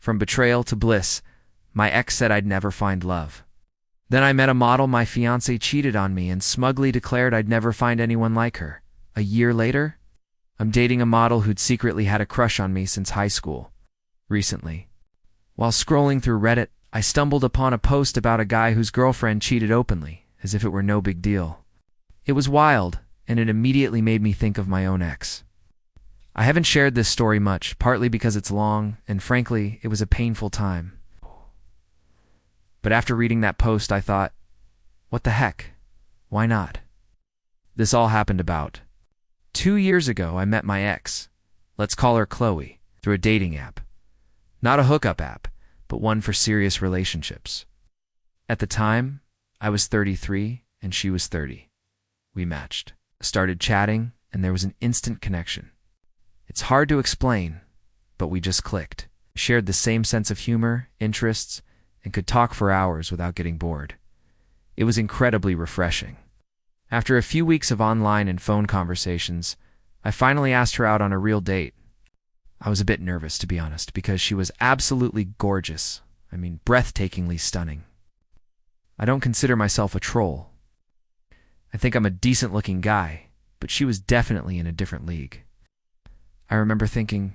From betrayal to bliss, my ex said I'd never find love. Then I met a model my fiancé cheated on me and smugly declared I'd never find anyone like her. A year later, I'm dating a model who'd secretly had a crush on me since high school. Recently, while scrolling through Reddit, I stumbled upon a post about a guy whose girlfriend cheated openly, as if it were no big deal. It was wild, and it immediately made me think of my own ex. I haven't shared this story much, partly because it's long, and frankly, it was a painful time. But after reading that post, I thought, what the heck? Why not? This all happened about 2 years ago. I met my ex, let's call her Chloe, through a dating app. Not a hookup app, but one for serious relationships. At the time, I was 33 and she was 30. We matched, started chatting, and there was an instant connection. It's hard to explain, but we just clicked. Shared the same sense of humor, interests, and could talk for hours without getting bored. It was incredibly refreshing. After a few weeks of online and phone conversations, I finally asked her out on a real date. I was a bit nervous, to be honest, because she was absolutely gorgeous. I mean, breathtakingly stunning. I don't consider myself a troll. I think I'm a decent-looking guy, but she was definitely in a different league. I remember thinking,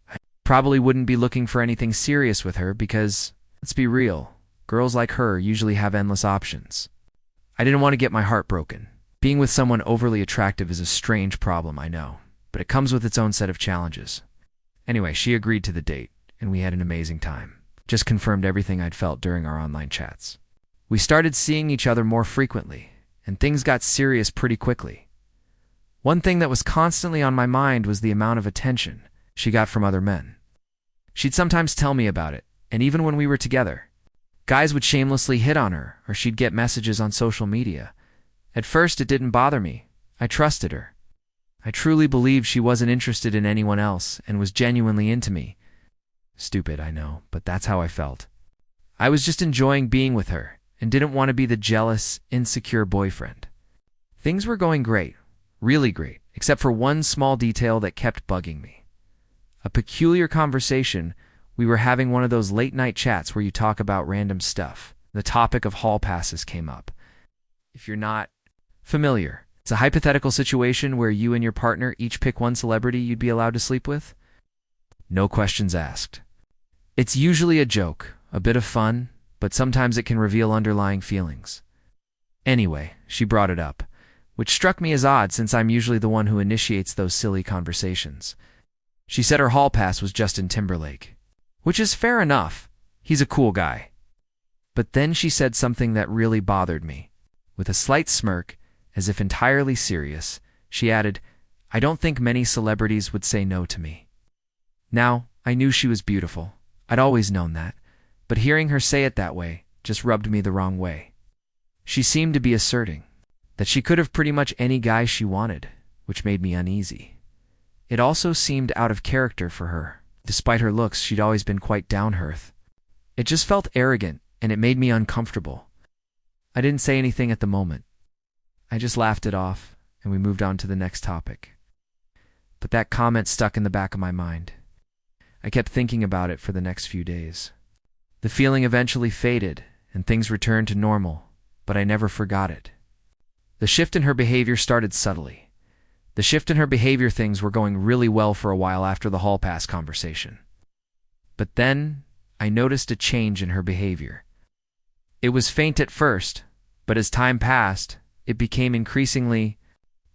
I probably wouldn't be looking for anything serious with her because, let's be real, girls like her usually have endless options. I didn't want to get my heart broken. Being with someone overly attractive is a strange problem, I know, but it comes with its own set of challenges. Anyway, she agreed to the date, and we had an amazing time. Just confirmed everything I'd felt during our online chats. We started seeing each other more frequently, and things got serious pretty quickly. One thing that was constantly on my mind was the amount of attention she got from other men. She'd sometimes tell me about it, and even when we were together, guys would shamelessly hit on her, or she'd get messages on social media. At first, it didn't bother me. I trusted her. I truly believed she wasn't interested in anyone else and was genuinely into me. Stupid, I know, but that's how I felt. I was just enjoying being with her and didn't want to be the jealous, insecure boyfriend. Things were going great, really great, except for one small detail that kept bugging me. A peculiar conversation. We were having one of those late-night chats where you talk about random stuff. The topic of hall passes came up. If you're not familiar, it's a hypothetical situation where you and your partner each pick one celebrity you'd be allowed to sleep with. No questions asked. It's usually a joke, a bit of fun, but sometimes it can reveal underlying feelings. Anyway, she brought it up, which struck me as odd since I'm usually the one who initiates those silly conversations. She said her hall pass was Justin Timberlake, which is fair enough. He's a cool guy. But then she said something that really bothered me. With a slight smirk, as if entirely serious, she added, I don't think many celebrities would say no to me. Now, I knew she was beautiful. I'd always known that. But hearing her say it that way just rubbed me the wrong way. She seemed to be asserting that she could have pretty much any guy she wanted, which made me uneasy. It also seemed out of character for her. Despite her looks, she'd always been quite down-to-earth. It just felt arrogant, and it made me uncomfortable. I didn't say anything at the moment. I just laughed it off, and we moved on to the next topic. But that comment stuck in the back of my mind. I kept thinking about it for the next few days. The feeling eventually faded, and things returned to normal, but I never forgot it. The shift in her behavior started subtly. Things were going really well for a while after the hall pass conversation. But then, I noticed a change in her behavior. It was faint at first, but as time passed, it became increasingly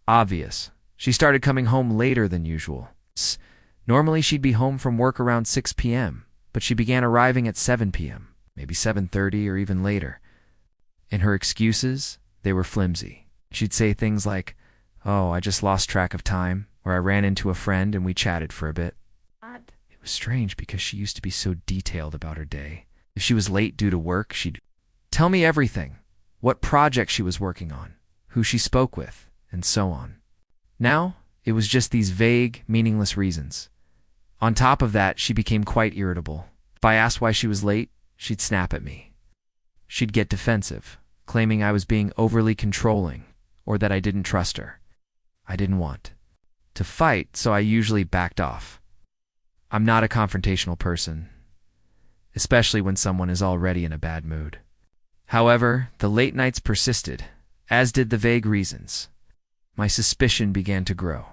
obvious. She started coming home later than usual. Normally she'd be home from work around 6 p.m., but she began arriving at 7 p.m., maybe 7:30 or even later. And her excuses, they were flimsy. She'd say things like, oh, I just lost track of time, or I ran into a friend and we chatted for a bit. It was strange because she used to be so detailed about her day. If she was late due to work, she'd tell me everything, what project she was working on, who she spoke with, and so on. Now, it was just these vague, meaningless reasons. On top of that, she became quite irritable. If I asked why she was late, she'd snap at me. She'd get defensive, claiming I was being overly controlling, or that I didn't trust her. I didn't want to fight, so I usually backed off. I'm not a confrontational person. especially when someone is already in a bad mood. However, the late nights persisted, as did the vague reasons. My suspicion began to grow.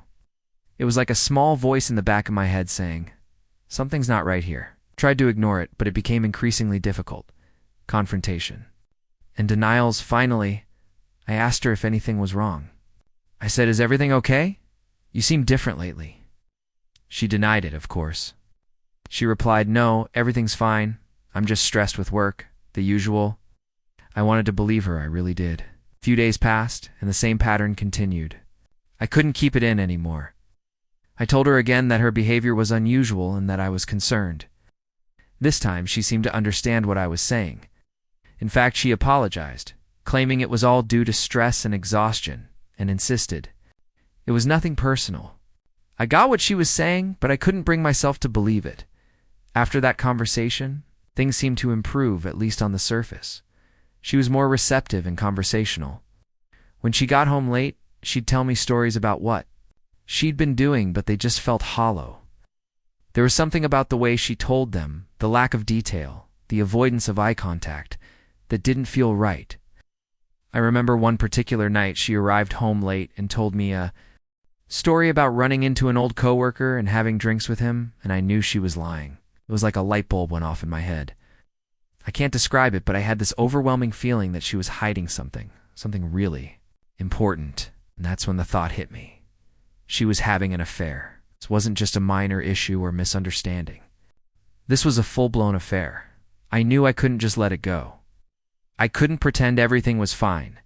It was like a small voice in the back of my head saying, "Something's not right here." Tried to ignore it, but it became increasingly difficult. Confrontation. And denials. Finally, I asked her if anything was wrong. I said, "Is everything okay? You seem different lately." She denied it, of course. She replied, "No, everything's fine. I'm just stressed with work, the usual." I wanted to believe her, I really did. A few days passed, and the same pattern continued. I couldn't keep it in anymore. I told her again that her behavior was unusual and that I was concerned. This time, she seemed to understand what I was saying. In fact, she apologized, claiming it was all due to stress and exhaustion, and insisted it was nothing personal. I got what she was saying, but I couldn't bring myself to believe it. After that conversation, things seemed to improve, at least on the surface. She was more receptive and conversational. When she got home late, she'd tell me stories about what she'd been doing, but they just felt hollow. There was something about the way she told them, the lack of detail, the avoidance of eye contact, that didn't feel right. I remember one particular night she arrived home late and told me a story about running into an old coworker and having drinks with him, and I knew she was lying. It was like a light bulb went off in my head. I can't describe it, but I had this overwhelming feeling that she was hiding something really important, and that's when the thought hit me. She was having an affair. This wasn't just a minor issue or misunderstanding. This was a full-blown affair. I knew I couldn't just let it go. I couldn't pretend everything was fine.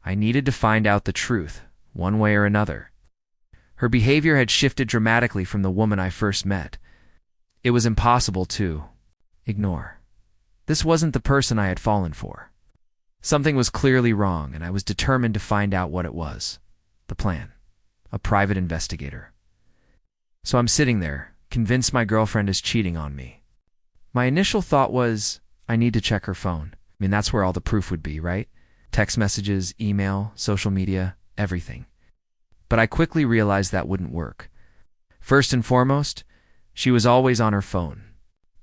I needed to find out the truth, one way or another. Her behavior had shifted dramatically from the woman I first met. It was impossible to ignore. This wasn't the person I had fallen for. Something was clearly wrong, and I was determined to find out what it was. The plan. A private investigator. So I'm sitting there, convinced my girlfriend is cheating on me. My initial thought was, I need to check her phone. I mean, that's where all the proof would be, right? Text messages, email, social media, everything. But I quickly realized that wouldn't work. First and foremost, she was always on her phone,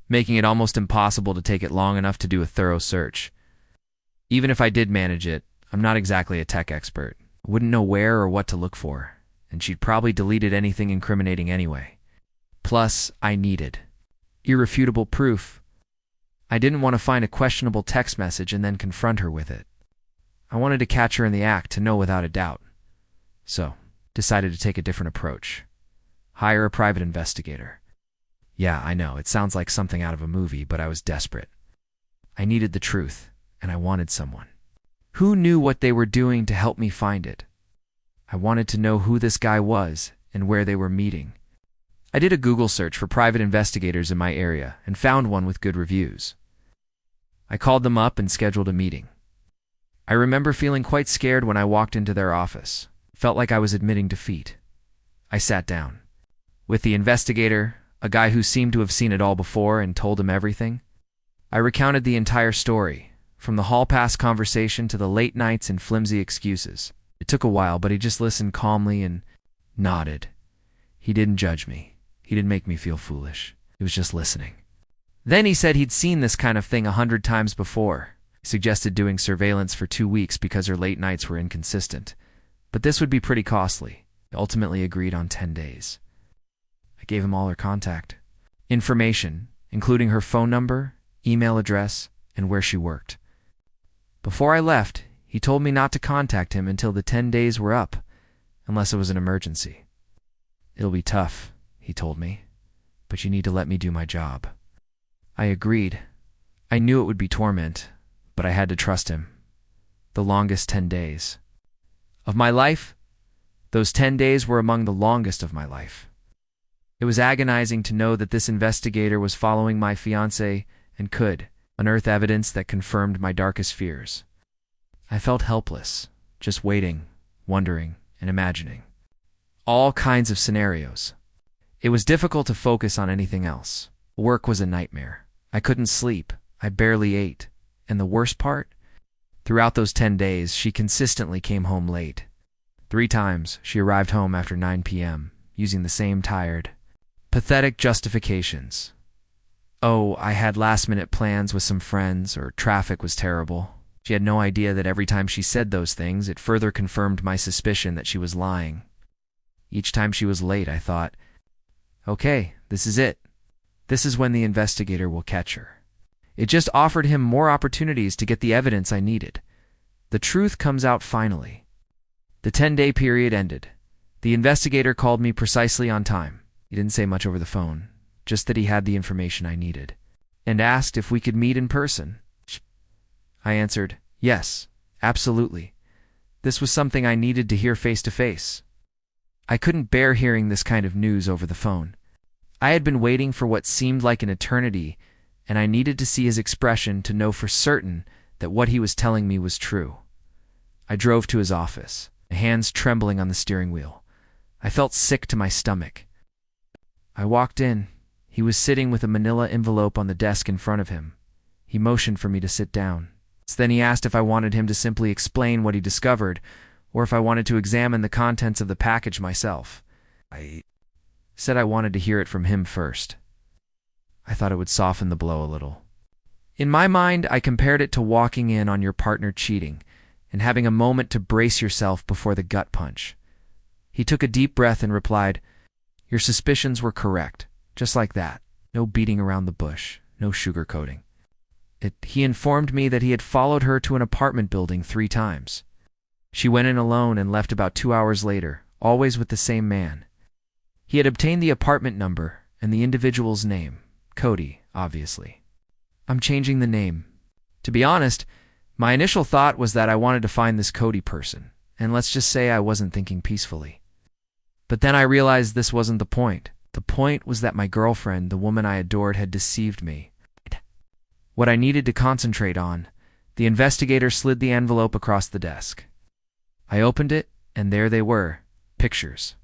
making it almost impossible to take it long enough to do a thorough search. Even if I did manage it, I'm not exactly a tech expert. I wouldn't know where or what to look for, and she'd probably deleted anything incriminating anyway. Plus, I needed irrefutable proof. I didn't want to find a questionable text message and then confront her with it. I wanted to catch her in the act, to know without a doubt. So, decided to take a different approach. Hire a private investigator. Yeah, I know, it sounds like something out of a movie, but I was desperate. I needed the truth, and I wanted someone who knew what they were doing to help me find it. I wanted to know who this guy was and where they were meeting. I did a Google search for private investigators in my area and found one with good reviews. I called them up and scheduled a meeting. I remember feeling quite scared when I walked into their office. Felt like I was admitting defeat. I sat down. With the investigator, a guy who seemed to have seen it all before, and told him everything. I recounted the entire story, from the hall pass conversation to the late nights and flimsy excuses. It took a while, but he just listened calmly and nodded. He didn't judge me. He didn't make me feel foolish. He was just listening. Then he said he'd seen this kind of thing 100 times before. He suggested doing surveillance for 2 weeks because her late nights were inconsistent. But this would be pretty costly. He ultimately agreed on 10 days. I gave him all her contact information, including her phone number, email address, and where she worked. Before I left, he told me not to contact him until the 10 days were up, unless it was an emergency. It'll be tough, he told me, but you need to let me do my job. I agreed. I knew it would be torment, but I had to trust him. The longest 10 days of my life, those 10 days were among the longest of my life. It was agonizing to know that this investigator was following my fiancée and could unearth evidence that confirmed my darkest fears. I felt helpless, just waiting, wondering, and imagining. All kinds of scenarios. It was difficult to focus on anything else. Work was a nightmare. I couldn't sleep. I barely ate. And the worst part? Throughout those 10 days, she consistently came home late. 3 times, she arrived home after 9 p.m., using the same tired, pathetic justifications. Oh, I had last-minute plans with some friends, or traffic was terrible. She had no idea that every time she said those things, it further confirmed my suspicion that she was lying. Each time she was late, I thought, okay, this is it. This is when the investigator will catch her. It just offered him more opportunities to get the evidence I needed. The truth comes out finally. The 10-day period ended. The investigator called me precisely on time. He didn't say much over the phone, just that he had the information I needed, and asked if we could meet in person. I answered, yes, absolutely. This was something I needed to hear face to face. I couldn't bear hearing this kind of news over the phone. I had been waiting for what seemed like an eternity, and I needed to see his expression to know for certain that what he was telling me was true. I drove to his office, my hands trembling on the steering wheel. I felt sick to my stomach. I walked in. He was sitting with a manila envelope on the desk in front of him. He motioned for me to sit down. Then he asked if I wanted him to simply explain what he discovered, or if I wanted to examine the contents of the package myself. I said I wanted to hear it from him first. I thought it would soften the blow a little. In my mind, I compared it to walking in on your partner cheating and having a moment to brace yourself before the gut punch. He took a deep breath and replied, "Your suspicions were correct, just like that. No beating around the bush, no sugarcoating." He informed me that he had followed her to an apartment building 3 times. She went in alone and left about 2 hours later, always with the same man. He had obtained the apartment number and the individual's name, Cody, obviously. I'm changing the name. To be honest, my initial thought was that I wanted to find this Cody person, and let's just say I wasn't thinking peacefully. But then I realized this wasn't the point. The point was that my girlfriend, the woman I adored, had deceived me. What I needed to concentrate on, the investigator slid the envelope across the desk. I opened it, and there they were, pictures.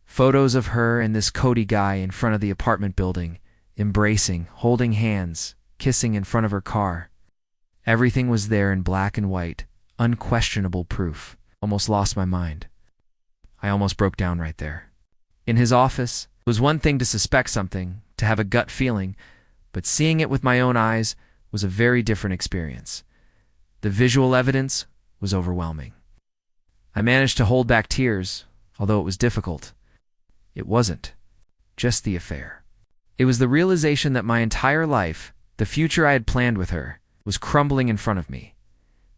Photos of her and this Cody guy in front of the apartment building, embracing, holding hands, kissing in front of her car. Everything was there in black and white, unquestionable proof. Almost lost my mind. I almost broke down right there. In his office, it was one thing to suspect something, to have a gut feeling, but seeing it with my own eyes was a very different experience. The visual evidence was overwhelming. I managed to hold back tears, although it was difficult. It wasn't just the affair. It was the realization that my entire life, the future I had planned with her, was crumbling in front of me.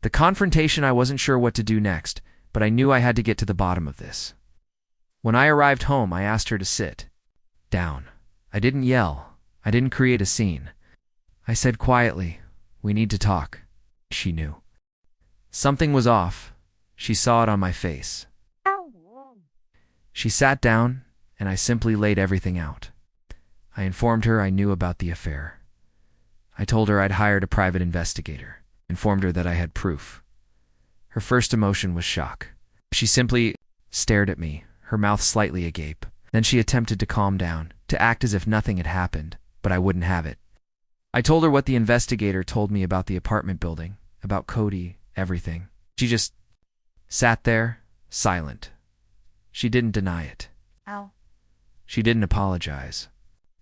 The confrontation, I wasn't sure what to do next, but I knew I had to get to the bottom of this. When I arrived home, I asked her to sit down. I didn't yell. I didn't create a scene. I said quietly, "We need to talk." She knew. Something was off. She saw it on my face. She sat down, and I simply laid everything out. I informed her I knew about the affair. I told her I'd hired a private investigator, informed her that I had proof. Her first emotion was shock. She simply stared at me, her mouth slightly agape. Then she attempted to calm down, to act as if nothing had happened, but I wouldn't have it. I told her what the investigator told me about the apartment building, about Cody, everything. She just sat there, silent. She didn't deny it. Ow. She didn't apologize.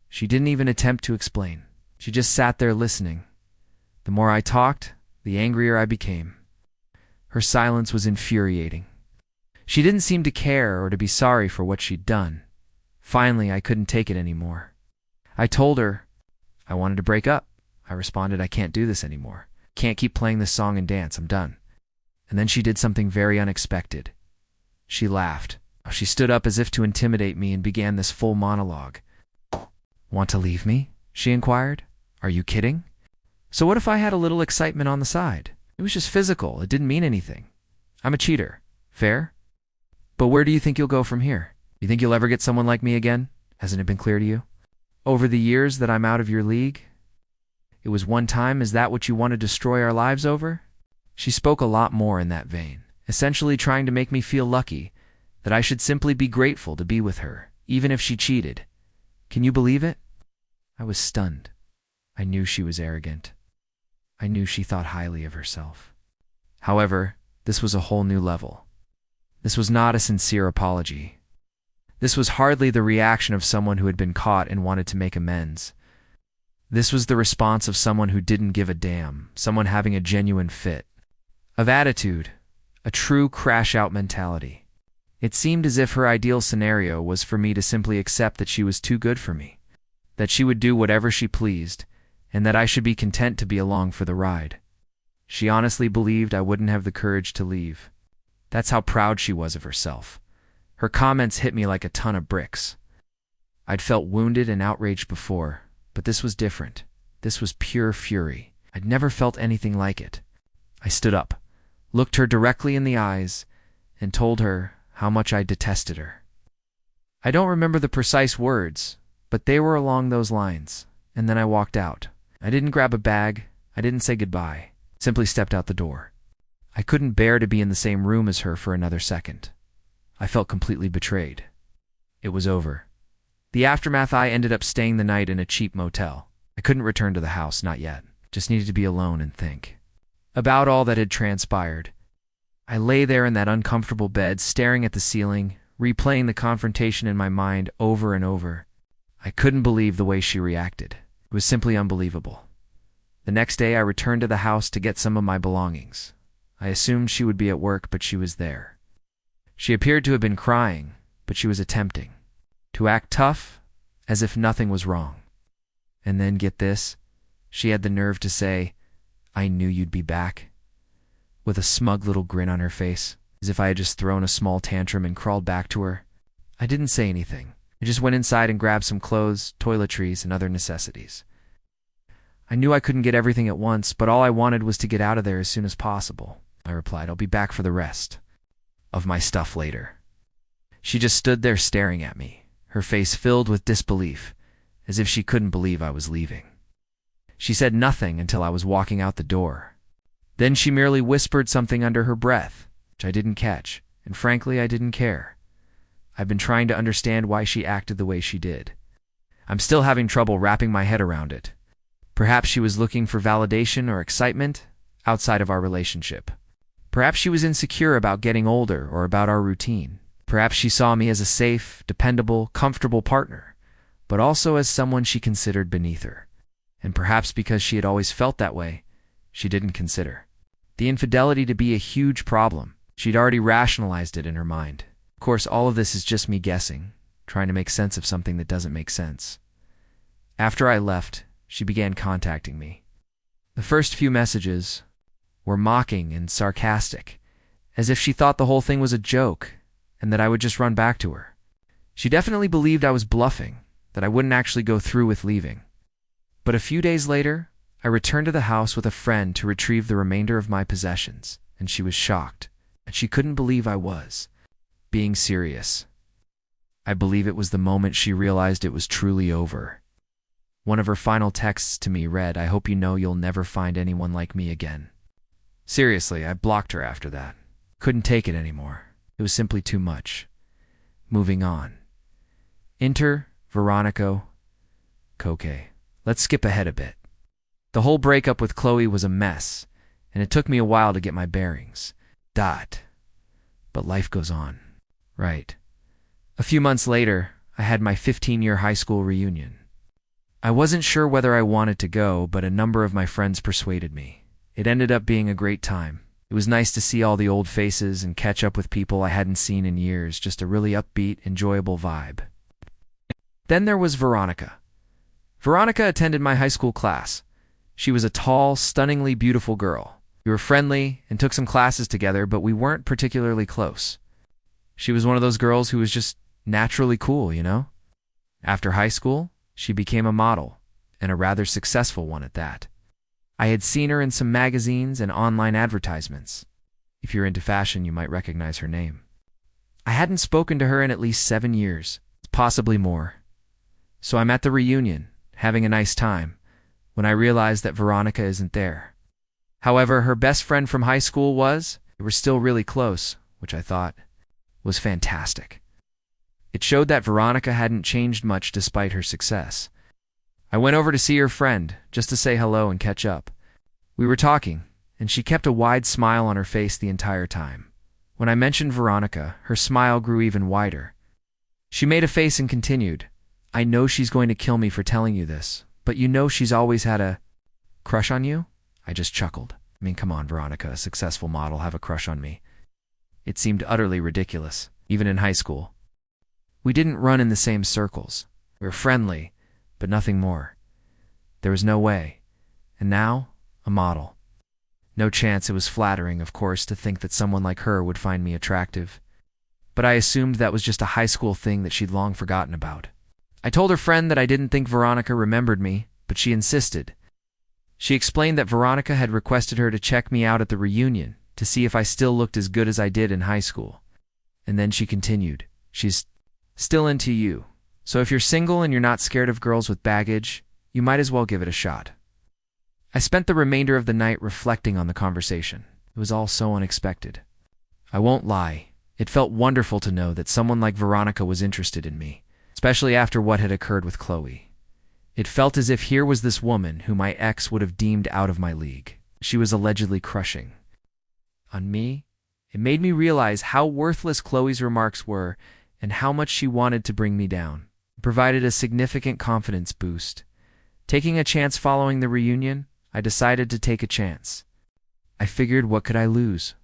She didn't even attempt to explain. She just sat there listening. The more I talked, the angrier I became. Her silence was infuriating. She didn't seem to care or to be sorry for what she'd done. Finally, I couldn't take it anymore. I told her I wanted to break up. I responded, "I can't do this anymore. Can't keep playing this song and dance. I'm done." And then she did something very unexpected. She laughed. She stood up as if to intimidate me and began this full monologue. "Want to leave me?" she inquired. "Are you kidding? So what if I had a little excitement on the side? It was just physical. It didn't mean anything. I'm a cheater. Fair? But where do you think you'll go from here? You think you'll ever get someone like me again? Hasn't it been clear to you? Over the years that I'm out of your league? It was one time, is that what you want to destroy our lives over?" She spoke a lot more in that vein, essentially trying to make me feel lucky, that I should simply be grateful to be with her, even if she cheated. Can you believe it? I was stunned. I knew she was arrogant. I knew she thought highly of herself. However, this was a whole new level. This was not a sincere apology. This was hardly the reaction of someone who had been caught and wanted to make amends. This was the response of someone who didn't give a damn, someone having a genuine fit of attitude, a true crash-out mentality. It seemed as if her ideal scenario was for me to simply accept that she was too good for me, that she would do whatever she pleased, and that I should be content to be along for the ride. She honestly believed I wouldn't have the courage to leave. That's how proud she was of herself. Her comments hit me like a ton of bricks. I'd felt wounded and outraged before, but this was different. This was pure fury. I'd never felt anything like it. I stood up, looked her directly in the eyes, and told her how much I detested her. I don't remember the precise words, but they were along those lines, and then I walked out. I didn't grab a bag, I didn't say goodbye, simply stepped out the door. I couldn't bear to be in the same room as her for another second. I felt completely betrayed. It was over. The aftermath, I ended up staying the night in a cheap motel. I couldn't return to the house, not yet. Just needed to be alone and think about all that had transpired. I lay there in that uncomfortable bed, staring at the ceiling, replaying the confrontation in my mind over and over. I couldn't believe the way she reacted. It was simply unbelievable. The next day, I returned to the house to get some of my belongings. I assumed she would be at work, but she was there. She appeared to have been crying, but she was attempting to act tough, as if nothing was wrong. And then, get this, she had the nerve to say, "I knew you'd be back," with a smug little grin on her face, as if I had just thrown a small tantrum and crawled back to her. I didn't say anything. I just went inside and grabbed some clothes, toiletries, and other necessities. I knew I couldn't get everything at once, but all I wanted was to get out of there as soon as possible. I replied, "I'll be back for the rest of my stuff later." She just stood there staring at me, her face filled with disbelief, as if she couldn't believe I was leaving. She said nothing until I was walking out the door. Then she merely whispered something under her breath, which I didn't catch, and frankly, I didn't care. I've been trying to understand why she acted the way she did. I'm still having trouble wrapping my head around it. Perhaps she was looking for validation or excitement outside of our relationship. Perhaps she was insecure about getting older or about our routine. Perhaps she saw me as a safe, dependable, comfortable partner, but also as someone she considered beneath her. And perhaps because she had always felt that way, she didn't consider the infidelity to be a huge problem. She'd already rationalized it in her mind. Of course, all of this is just me guessing, trying to make sense of something that doesn't make sense. After I left, she began contacting me. The first few messages were mocking and sarcastic, as if she thought the whole thing was a joke and that I would just run back to her. She definitely believed I was bluffing, that I wouldn't actually go through with leaving. But a few days later, I returned to the house with a friend to retrieve the remainder of my possessions, and she was shocked, and she couldn't believe I was being serious. I believe it was the moment she realized it was truly over. One of her final texts to me read, "I hope you know you'll never find anyone like me again." Seriously, I blocked her after that. Couldn't take it anymore. It was simply too much. Moving on. Enter Veronica Coque. Let's skip ahead a bit. The whole breakup with Chloe was a mess, and it took me a while to get my bearings. But life goes on, right? A few months later, I had my 15-year high school reunion. I wasn't sure whether I wanted to go, but a number of my friends persuaded me. It ended up being a great time. It was nice to see all the old faces and catch up with people I hadn't seen in years, just a really upbeat, enjoyable vibe. Then there was Veronica. Veronica attended my high school class. She was a tall, stunningly beautiful girl. We were friendly and took some classes together, but we weren't particularly close. She was one of those girls who was just naturally cool, you know? After high school, she became a model, and a rather successful one at that. I had seen her in some magazines and online advertisements. If you're into fashion, you might recognize her name. I hadn't spoken to her in at least 7 years, possibly more. So I'm at the reunion, having a nice time, when I realized that Veronica isn't there. However, her best friend from high school was. We were still really close, which I thought was fantastic. It showed that Veronica hadn't changed much despite her success. I went over to see her friend, just to say hello and catch up. We were talking, and she kept a wide smile on her face the entire time. When I mentioned Veronica, her smile grew even wider. She made a face and continued, "I know she's going to kill me for telling you this, But you know she's always had a crush on you? I just chuckled. I mean, come on, Veronica, a successful model, have a crush on me. It seemed utterly ridiculous, even in high school. We didn't run in the same circles. We were friendly, but nothing more. There was no way. And now, a model. No chance. It was flattering, of course, to think that someone like her would find me attractive. But I assumed that was just a high school thing that she'd long forgotten about. I told her friend that I didn't think Veronica remembered me, but she insisted. She explained that Veronica had requested her to check me out at the reunion to see if I still looked as good as I did in high school. And then she continued, "She's still into you. So if you're single and you're not scared of girls with baggage, you might as well give it a shot." I spent the remainder of the night reflecting on the conversation. It was all so unexpected. I won't lie, it felt wonderful to know that someone like Veronica was interested in me, especially after what had occurred with Chloe. It felt as if here was this woman who my ex would have deemed out of my league. She was allegedly crushing on me. It made me realize how worthless Chloe's remarks were and how much she wanted to bring me down. It provided a significant confidence boost. Taking a chance following the reunion, I decided to take a chance. I figured, what could I lose?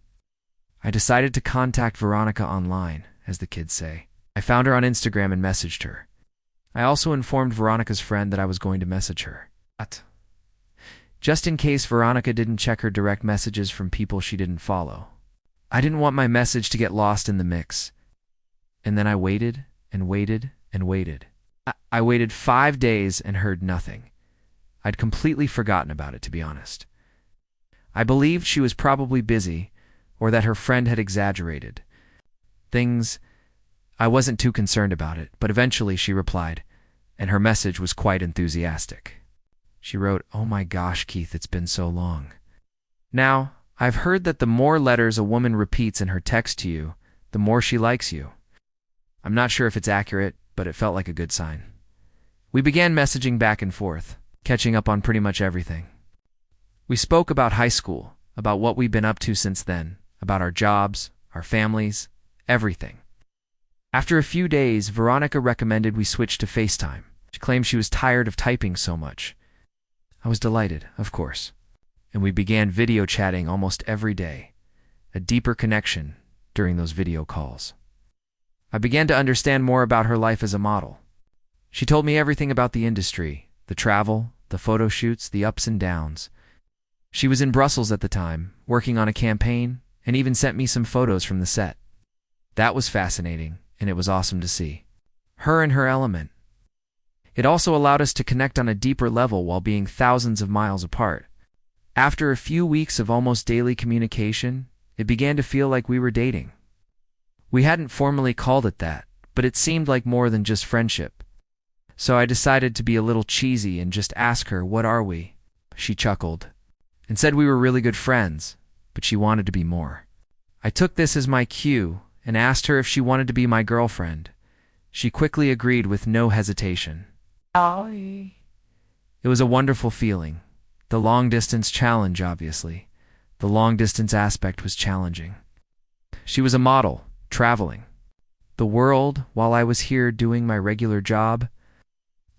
I decided to contact Veronica online, as the kids say. I found her on Instagram and messaged her. I also informed Veronica's friend that I was going to message her. Just in case Veronica didn't check her direct messages from people she didn't follow. I didn't want my message to get lost in the mix. And then I waited and waited and waited. I waited 5 days and heard nothing. I'd completely forgotten about it, to be honest. I believed she was probably busy, or that her friend had exaggerated things. I wasn't too concerned about it, but eventually she replied, and her message was quite enthusiastic. She wrote, "Oh my gosh, Keith, it's been so long." Now, I've heard that the more letters a woman repeats in her text to you, the more she likes you. I'm not sure if it's accurate, but it felt like a good sign. We began messaging back and forth, catching up on pretty much everything. We spoke about high school, about what we've been up to since then, about our jobs, our families, everything. After a few days, Veronica recommended we switch to FaceTime. She claimed she was tired of typing so much. I was delighted, of course, and we began video chatting almost every day, a deeper connection during those video calls. I began to understand more about her life as a model. She told me everything about the industry, the travel, the photo shoots, the ups and downs. She was in Brussels at the time, working on a campaign, and even sent me some photos from the set. That was fascinating, and it was awesome to see. Her in her element. It also allowed us to connect on a deeper level while being thousands of miles apart. After a few weeks of almost daily communication, it began to feel like we were dating. We hadn't formally called it that, but it seemed like more than just friendship. So I decided to be a little cheesy and just ask her, "What are we?" She chuckled and said we were really good friends, but she wanted to be more. I took this as my cue and asked her if she wanted to be my girlfriend. She quickly agreed with no hesitation. It was a wonderful feeling. The long-distance challenge, obviously. The long-distance aspect was challenging. She was a model, traveling the world while I was here doing my regular job.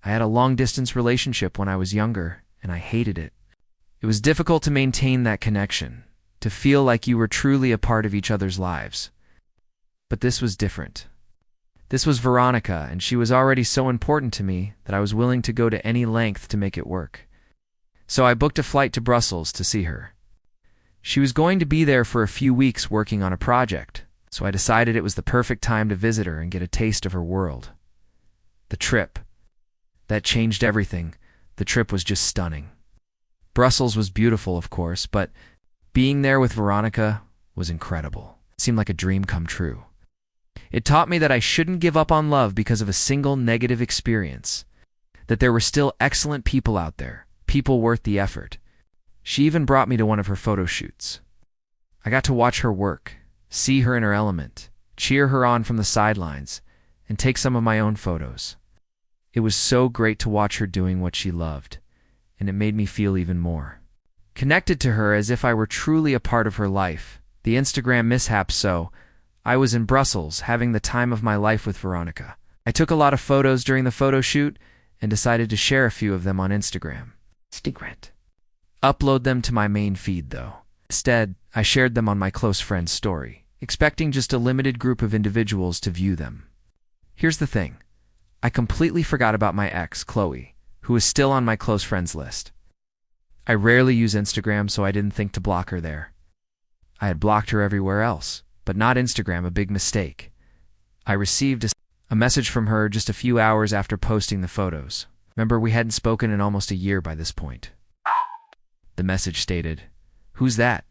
I had a long-distance relationship when I was younger, and I hated it. It was difficult to maintain that connection, to feel like you were truly a part of each other's lives. But this was different. This was Veronica, and she was already so important to me that I was willing to go to any length to make it work. So I booked a flight to Brussels to see her. She was going to be there for a few weeks working on a project, so I decided it was the perfect time to visit her and get a taste of her world. The trip. That changed everything. The trip was just stunning. Brussels was beautiful, of course, but being there with Veronica was incredible. It seemed like a dream come true. It taught me that I shouldn't give up on love because of a single negative experience, that there were still excellent people out there, people worth the effort. She even brought me to one of her photo shoots. I got to watch her work, see her in her element, cheer her on from the sidelines, and take some of my own photos. It was so great to watch her doing what she loved, and it made me feel even more connected to her, as if I were truly a part of her life. The Instagram mishap, so I was in Brussels having the time of my life with Veronica. I took a lot of photos during the photo shoot, and decided to share a few of them on Instagram. Upload them to my main feed, though. Instead, I shared them on my close friend's story, expecting just a limited group of individuals to view them. Here's the thing. I completely forgot about my ex, Chloe, who is still on my close friends list. I rarely use Instagram, so I didn't think to block her there. I had blocked her everywhere else, but not Instagram, a big mistake. I received a message from her just a few hours after posting the photos. Remember, we hadn't spoken in almost a year by this point. The message stated, "Who's that?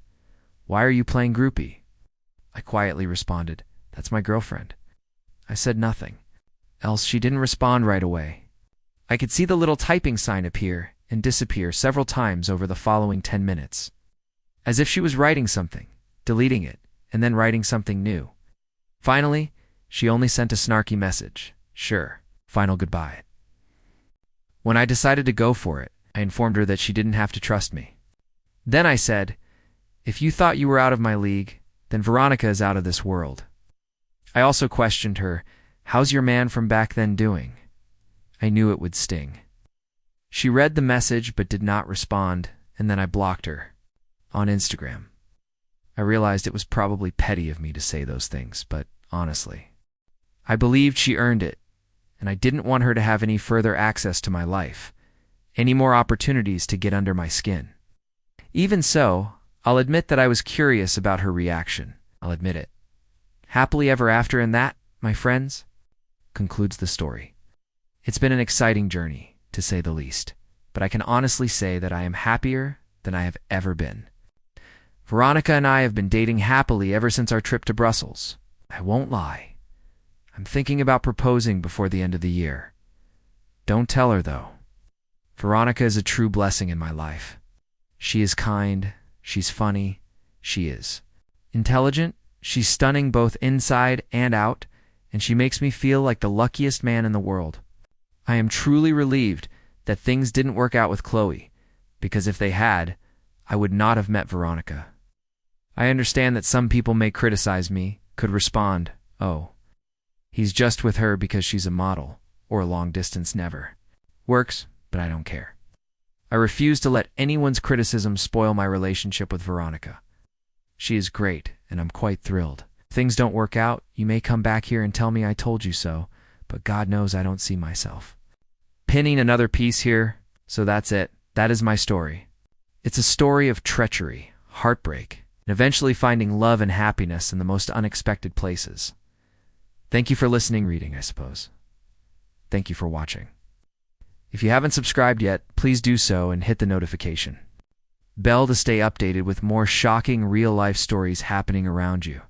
Why are you playing groupie?" I quietly responded, "That's my girlfriend." I said nothing, else she didn't respond right away. I could see the little typing sign appear and disappear several times over the following 10 minutes. As if she was writing something, deleting it, and then writing something new. Finally, she only sent a snarky message. Sure, final goodbye. When I decided to go for it, I informed her that she didn't have to trust me. Then I said, "If you thought you were out of my league, then Veronica is out of this world." I also questioned her, "How's your man from back then doing?" I knew it would sting. She read the message but did not respond, and then I blocked her on Instagram. I realized it was probably petty of me to say those things, but honestly, I believed she earned it, and I didn't want her to have any further access to my life, any more opportunities to get under my skin. Even so, I'll admit that I was curious about her reaction. I'll admit it. Happily ever after in that, my friends, concludes the story. It's been an exciting journey, to say the least, but I can honestly say that I am happier than I have ever been. Veronica and I have been dating happily ever since our trip to Brussels. I won't lie. I'm thinking about proposing before the end of the year. Don't tell her, though. Veronica is a true blessing in my life. She is kind, she's funny, she is intelligent, she's stunning both inside and out, and she makes me feel like the luckiest man in the world. I am truly relieved that things didn't work out with Chloe, because if they had, I would not have met Veronica. I understand that some people may criticize me, could respond, "Oh, he's just with her because she's a model, or a long distance never." Works, but I don't care. I refuse to let anyone's criticism spoil my relationship with Veronica. She is great, and I'm quite thrilled. If things don't work out, you may come back here and tell me I told you so, but God knows I don't see myself pinning another piece here, so that's it. That is my story. It's a story of treachery, heartbreak, and eventually finding love and happiness in the most unexpected places. Thank you for listening, reading, I suppose. Thank you for watching. If you haven't subscribed yet, please do so and hit the notification bell to stay updated with more shocking real-life stories happening around you.